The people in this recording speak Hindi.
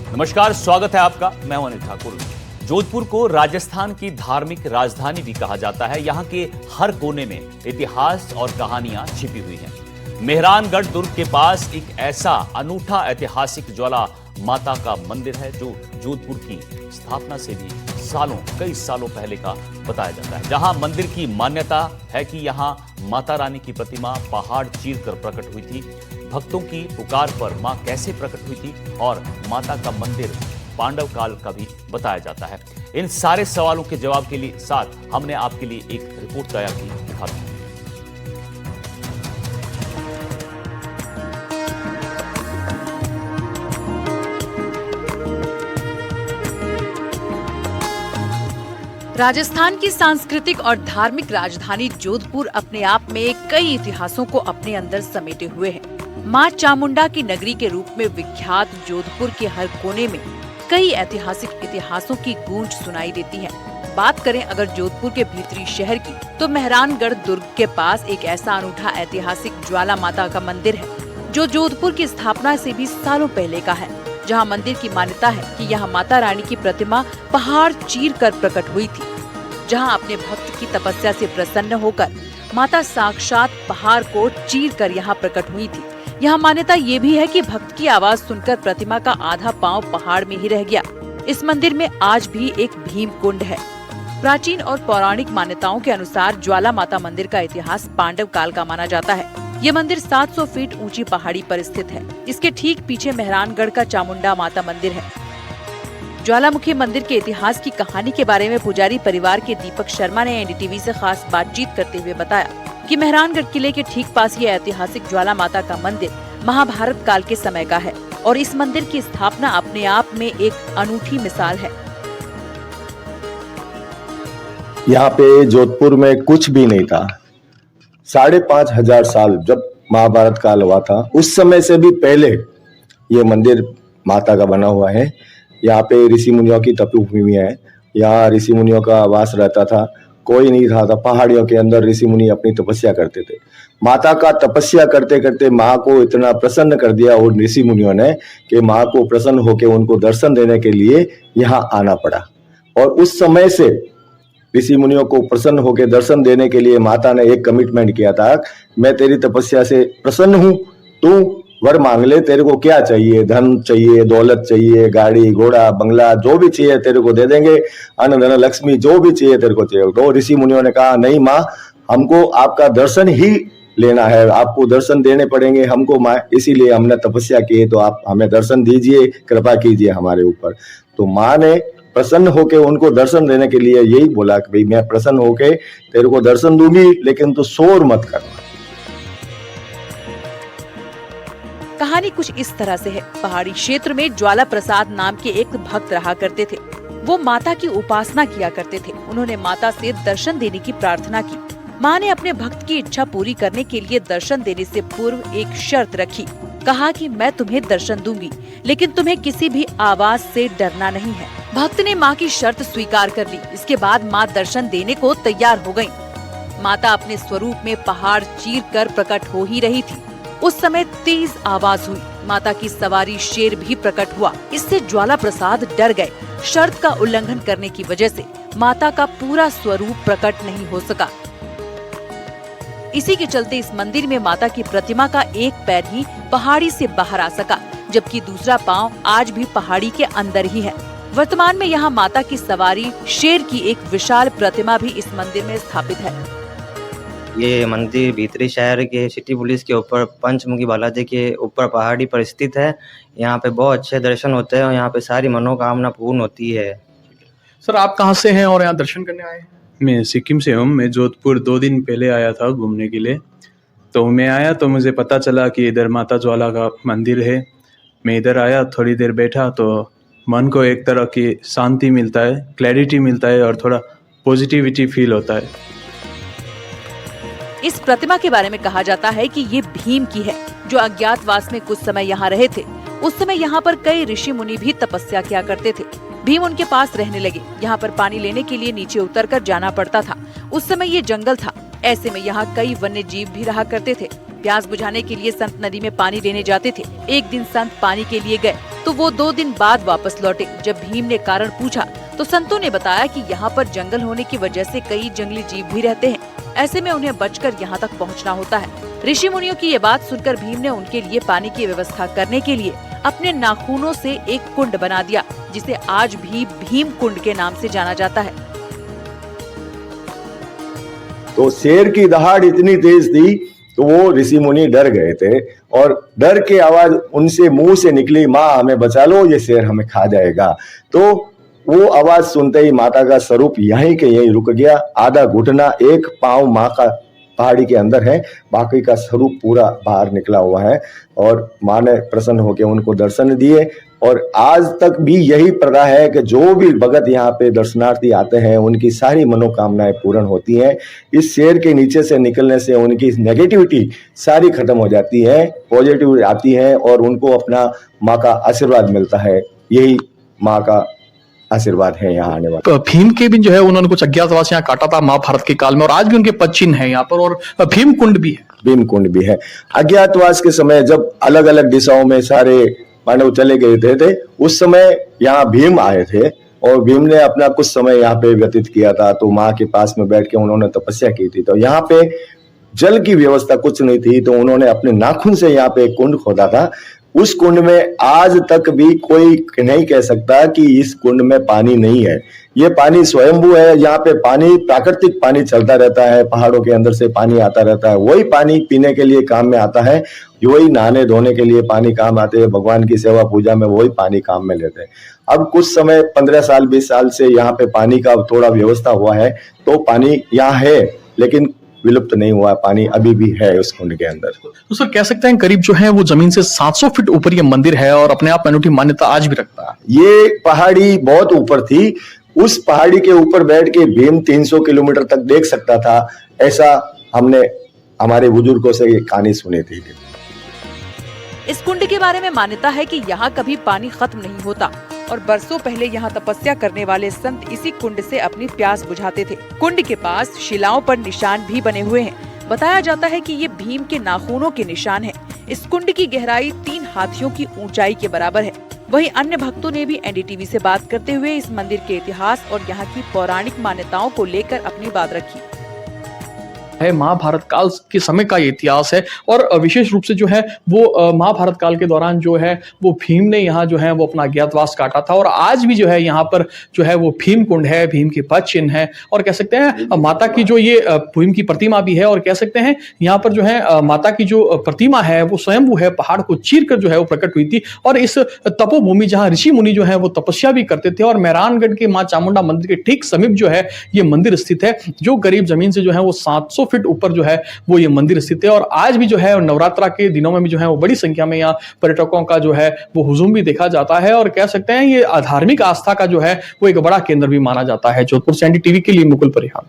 नमस्कार, स्वागत है आपका। मैं हूं अनिल ठाकुर। जोधपुर को राजस्थान की धार्मिक राजधानी भी कहा जाता है। यहाँ के हर कोने में इतिहास और कहानियां छिपी हुई हैं। मेहरानगढ़ दुर्ग के पास एक ऐसा अनूठा ऐतिहासिक ज्वाला माता का मंदिर है जो जोधपुर की स्थापना से भी कई सालों पहले का बताया जाता है। जहां मंदिर की मान्यता है कि यहां माता रानी की प्रतिमा पहाड़ चीरकर प्रकट हुई थी। भक्तों की पुकार पर मां कैसे प्रकट हुई थी और माता का मंदिर पांडव काल का भी बताया जाता है। इन सारे सवालों के जवाब के लिए साथ हमने आपके लिए एक रिपोर्ट तैयार की, दिखाते हैं। राजस्थान की सांस्कृतिक और धार्मिक राजधानी जोधपुर अपने आप में कई इतिहासों को अपने अंदर समेटे हुए है। मां चामुंडा की नगरी के रूप में विख्यात जोधपुर के हर कोने में कई ऐतिहासिक इतिहासों की गूंज सुनाई देती है। बात करें अगर जोधपुर के भीतरी शहर की, तो मेहरानगढ़ दुर्ग के पास एक ऐसा अनूठा ऐतिहासिक ज्वाला माता का मंदिर है जो जोधपुर की स्थापना से भी सालों पहले का है। जहां मंदिर की मान्यता है कि यहां माता रानी की प्रतिमा पहाड़ चीर कर प्रकट हुई थी। जहां अपने भक्त की तपस्या से प्रसन्न होकर माता साक्षात पहाड़ को चीर कर यहां प्रकट हुई थी। यहाँ मान्यता ये भी है कि भक्त की आवाज सुनकर प्रतिमा का आधा पांव पहाड़ में ही रह गया। इस मंदिर में आज भी एक भीम कुंड है। प्राचीन और पौराणिक मान्यताओं के अनुसार ज्वाला माता मंदिर का इतिहास पांडव काल का माना जाता है। ये मंदिर 700 फीट ऊंची पहाड़ी पर स्थित है। इसके ठीक पीछे मेहरानगढ़ का चामुंडा माता मंदिर है। ज्वालामुखी मंदिर के इतिहास की कहानी के बारे में पुजारी परिवार के दीपक शर्मा ने एनडीटीवी से खास बातचीत करते हुए बताया कि मेहरानगढ़ किले के ठीक पास ये ऐतिहासिक ज्वाला माता का मंदिर महाभारत काल के समय का है और इस मंदिर की स्थापना अपने आप में एक अनूठी मिसाल है। यहाँ पे जोधपुर में कुछ भी नहीं था। 5,500 साल जब महाभारत काल हुआ था, उस समय से भी पहले ये मंदिर माता का बना हुआ है। यहाँ पे ऋषि मुनियों की तपोभूमि है। यहाँ ऋषि मुनियों का वास रहता था। कोई नहीं था पहाड़ियों के अंदर ऋषि मुनि अपनी तपस्या करते थे। माता का तपस्या करते करते माँ को इतना प्रसन्न कर दिया उन ऋषि मुनियों ने कि माँ को प्रसन्न होकर उनको दर्शन देने के लिए यहाँ आना पड़ा। और उस समय से ऋषि मुनियों को प्रसन्न होकर दर्शन देने के लिए माता ने एक कमिटमेंट किया था, मैं तेरी तपस्या से प्रसन्न हूँ, तू वर मांग ले, तेरे को क्या चाहिए, धन चाहिए, दौलत चाहिए, गाड़ी घोड़ा बंगला जो भी चाहिए तेरे को दे देंगे, अन्न धन लक्ष्मी जो भी चाहिए तेरे को चाहिए। तो ऋषि मुनियों ने कहा नहीं माँ, हमको आपका दर्शन ही लेना है, आपको दर्शन देने पड़ेंगे हमको माँ, इसीलिए हमने तपस्या की, तो आप हमें दर्शन दीजिए, कृपा कीजिए हमारे ऊपर। तो माँ ने प्रसन्न होके उनको दर्शन देने के लिए यही बोला कि भाई मैं प्रसन्न होके तेरे को दर्शन दूंगी, लेकिन तू शोर मत करना। कहानी कुछ इस तरह से है। पहाड़ी क्षेत्र में ज्वाला प्रसाद नाम के एक भक्त रहा करते थे। वो माता की उपासना किया करते थे। उन्होंने माता से दर्शन देने की प्रार्थना की। माँ ने अपने भक्त की इच्छा पूरी करने के लिए दर्शन देने से पूर्व एक शर्त रखी। कहा कि मैं तुम्हें दर्शन दूंगी, लेकिन तुम्हें किसी भी आवाज से डरना नहीं है। भक्त ने माँ की शर्त स्वीकार कर ली। इसके बाद माँ दर्शन देने को तैयार हो गयी। माता अपने स्वरूप में पहाड़ चीर कर प्रकट हो ही रही थी। उस समय तेज आवाज हुई। माता की सवारी शेर भी प्रकट हुआ। इससे ज्वाला प्रसाद डर गए। शर्त का उल्लंघन करने की वजह से माता का पूरा स्वरूप प्रकट नहीं हो सका। इसी के चलते इस मंदिर में माता की प्रतिमा का एक पैर ही पहाड़ी से बाहर आ सका, जबकि दूसरा पांव आज भी पहाड़ी के अंदर ही है। वर्तमान में यहाँ माता की सवारी शेर की एक विशाल प्रतिमा भी इस मंदिर में स्थापित है। ये मंदिर भीतरी शहर के सिटी पुलिस के ऊपर पंचमुखी बालाजी के ऊपर पहाड़ी पर स्थित है। यहाँ पे बहुत अच्छे दर्शन होते हैं और यहाँ पे सारी मनोकामना पूर्ण होती है। सर आप कहाँ से हैं और यहाँ दर्शन करने आए हैं? मैं सिक्किम से हूँ। मैं जोधपुर 2 दिन पहले आया था घूमने के लिए। तो मैं आया तो मुझे पता चला कि इधर माता ज्वाला का मंदिर है। मैं इधर आया, थोड़ी देर बैठा तो मन को एक तरह की शांति मिलता है, क्लैरिटी मिलता है और थोड़ा पॉजिटिविटी फील होता है। इस प्रतिमा के बारे में कहा जाता है कि ये भीम की है, जो अज्ञातवास में कुछ समय यहाँ रहे थे। उस समय यहाँ पर कई ऋषि मुनि भी तपस्या किया करते थे। भीम उनके पास रहने लगे। यहाँ पर पानी लेने के लिए नीचे उतरकर जाना पड़ता था। उस समय ये जंगल था। ऐसे में यहाँ कई वन्य जीव भी रहा करते थे। प्यास बुझाने के लिए संत नदी में पानी लेने जाते थे। एक दिन संत पानी के लिए गए तो वो 2 दिन बाद वापस लौटे। जब भीम ने कारण पूछा तो संतों ने बताया कि यहाँ पर जंगल होने की वजह से कई जंगली जीव भी रहते हैं, ऐसे में उन्हें बचकर यहाँ तक पहुँचना होता है। ऋषि मुनियों की ये बात सुनकर भीम ने उनके लिए पानी की व्यवस्था करने के लिए अपने नाखूनों से एक कुंड बना दिया, जिसे आज भी भीम कुंड के नाम से जाना जाता है। तो शेर की दहाड़ इतनी तेज थी तो वो ऋषि मुनि डर गए थे और डर के आवाज उनसे मुंह से निकली, माँ हमें बचा लो, ये शेर हमें खा जाएगा। तो वो आवाज सुनते ही माता का स्वरूप यहीं के यहीं रुक गया। आधा घुटना, एक पांव माँ का पहाड़ी के अंदर है, बाकी का स्वरूप पूरा बाहर निकला हुआ है। और माँ ने प्रसन्न होकर उनको दर्शन दिए। और आज तक भी यही प्रथा है कि जो भी भगत यहाँ पे दर्शनार्थी आते हैं उनकी सारी मनोकामनाएं पूर्ण होती हैं। इस शेर के नीचे से निकलने से उनकी नेगेटिविटी सारी खत्म हो जाती है, पॉजिटिव आती है और उनको अपना माँ का आशीर्वाद मिलता है। यही माँ का आशीर्वाद है यहाँ आने वाला। भीम के भी जो है उन्होंने कुछ अज्ञातवास यहाँ काटा था महाभारत के काल में, और आज भी उनके पद चिन्ह है यहाँ पर, और भीम कुंड भी है। भीम कुंड भी है। अज्ञातवास के समय जब अलग अलग दिशाओं में सारे मानव चले गए थे उस समय यहाँ भीम आए थे और भीम ने अपना कुछ समय यहाँ पे व्यतीत किया था। तो माँ के पास में बैठ के उन्होंने तपस्या की थी। तो यहाँ पे जल की व्यवस्था कुछ नहीं थी, तो उन्होंने अपने नाखून से यहाँ पे एक कुंड खोदा था। उस कुंड में आज तक भी कोई नहीं कह सकता कि इस कुंड में पानी नहीं है। ये पानी स्वयंभू है। यहाँ पे पानी, प्राकृतिक पानी चलता रहता है, पहाड़ों के अंदर से पानी आता रहता है। वही पानी पीने के लिए काम में आता है, वही नहाने धोने के लिए पानी काम आते हैं, भगवान की सेवा पूजा में वही पानी काम में लेते हैं। अब कुछ समय 15 साल 20 साल से यहाँ पे पानी का थोड़ा व्यवस्था हुआ है, तो पानी यहाँ है लेकिन विलुप्त नहीं हुआ, पानी अभी भी है उस कुंड के अंदर। तो सर कह सकते हैं करीब जो है वो जमीन से 700 फीट ऊपर ये मंदिर है और अपने आप में अनूठी मान्यता आज भी रखता है। ये पहाड़ी बहुत ऊपर थी, उस पहाड़ी के ऊपर बैठ के भीम 300 किलोमीटर तक देख सकता था, ऐसा हमने हमारे बुजुर्गों से ये कहानी सुनी थी। इस कुंड के बारे में मान्यता है कि यहाँ कभी पानी खत्म नहीं होता और बरसों पहले यहाँ तपस्या करने वाले संत इसी कुंड से अपनी प्यास बुझाते थे। कुंड के पास शिलाओं पर निशान भी बने हुए हैं। बताया जाता है कि ये भीम के नाखूनों के निशान हैं। इस कुंड की गहराई 3 हाथियों की ऊंचाई के बराबर है। वहीं अन्य भक्तों ने भी एनडीटीवी से बात करते हुए इस मंदिर के इतिहास और यहाँ की पौराणिक मान्यताओं को लेकर अपनी बात रखी। है महाभारत काल के समय का ये इतिहास है, और विशेष रूप से जो है वो महाभारत काल के दौरान जो है वो भीम ने यहाँ जो है वो अपना अज्ञातवास काटा था, और आज भी जो है यहाँ पर जो है वो भीम कुंड है, भीम के पद चिन्ह है, और कह सकते हैं माता की जो ये भीम की प्रतिमा भी है, और कह सकते हैं यहाँ पर जो है माता की जो प्रतिमा है वो स्वयंभू है, पहाड़ को चीर कर जो है वो प्रकट हुई थी। और इस तपोभूमि जहाँ ऋषि मुनि जो है वो तपस्या भी करते थे, और मेहरानगढ़ के माँ चामुंडा मंदिर के ठीक समीप जो है ये मंदिर स्थित है, जो करीब जमीन से जो है वो 700 फीट ऊपर जो है वो ये मंदिर स्थित है। और आज भी जो है नवरात्रा के दिनों में भी जो है वो बड़ी संख्या में यहाँ पर्यटकों का जो है वो हुजूम भी देखा जाता है, और कह सकते हैं ये धार्मिक आस्था का जो है वो एक बड़ा केंद्र भी माना जाता है। जोधपुर से एनडीटीवी के लिए मुकुल परिहार।